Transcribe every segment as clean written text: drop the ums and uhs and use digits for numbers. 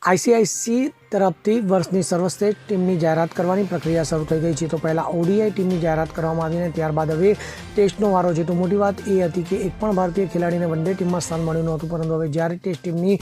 ICICI તરફથી વર્ષની સર્વશ્રેષ્ઠ ટીમની જાહેરાત કરવાની પ્રક્રિયા શરૂ થઈ ગઈ છે. તો પહેલાં ઓડીઆઈ ટીમની જાહેરાત કરવામાં આવીને ત્યારબાદ હવે ટેસ્ટનો વારો છે. તો મોટી વાત એ હતી કે એક પણ ભારતીય ખેલાડીને વન ડે ટીમમાં સ્થાન મળ્યું નહોતું, પરંતુ હવે જ્યારે ટેસ્ટ ટીમની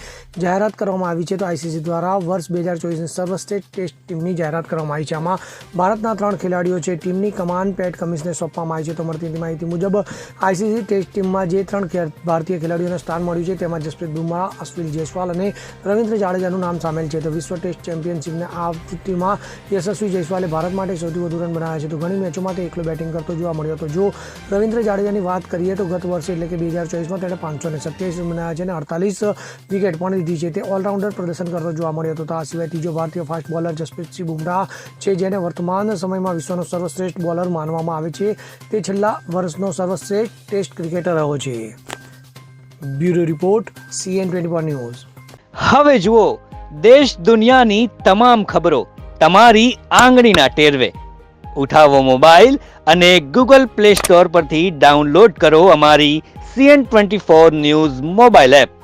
જાહેરાત કરવામાં આવી છે તો આઈસીસી દ્વારા વર્ષ 2024ની સર્વશ્રેષ્ઠ ટેસ્ટ ટીમની જાહેરાત કરવામાં આવી છે. આમાં ભારતના 3 ખેલાડીઓ છે. ટીમની કમાન પેટ કમિન્સને સોંપવામાં આવી છે. તો મળતી માહિતી મુજબ આઈસીસી ટેસ્ટ ટીમમાં જે 3 ભારતીય ખેલાડીઓને સ્થાન મળ્યું છે તેમાં જસપ્રીત બુમરાહ, અશ્વિન જયસ્વાલ અને રવિન્દ્ર જાડેજાનું નામ સામેલ છે. તો વિશ્વ ટેસ્ટ ચેમ્પિયનશિપને આ આવૃત્તિમાં યશસ્વી જયસ્વાલે ભારત માટે સૌથી વધુ રન બનાવ્યા છે. તો ઘણી મેચોમાં તે એકલો બેટિંગ કરતો જોવા મળ્યો હતો. જો રવિન્દ્ર જાડેજાની વાત કરીએ તો ગત વર્ષે એટલે કે 2024માં તેણે 527 રન બનાવ્યા છે અને 48 વિકેટ પણ લીધી છે. તે ઓલરાઉન્ડર પ્રદર્શન કરતો જોવા મળ્યો હતો. તો આ સિવાય ત્રીજો ભારતીય ફાસ્ટ બોલર જસપ્રીત બુમરાહ છે, જેને વર્તમાન સમયમાં વિશ્વનો સર્વશ્રેષ્ઠ બોલર માનવામાં આવે છે. તે છેલ્લા વર્ષનો સર્વશ્રેષ્ઠ ટેસ્ટ ક્રિકેટર રહ્યો છે. Bureau report, CN24 news. હવે જુઓ દેશ દુનિયાની તમામ ખબરો તમારી આંગળીના ટેરવે. ઉઠાવો મોબાઈલ અને Google Play Store પરથી ડાઉનલોડ કરો અમારી CN24 ન્યૂઝ મોબાઈલ એપ.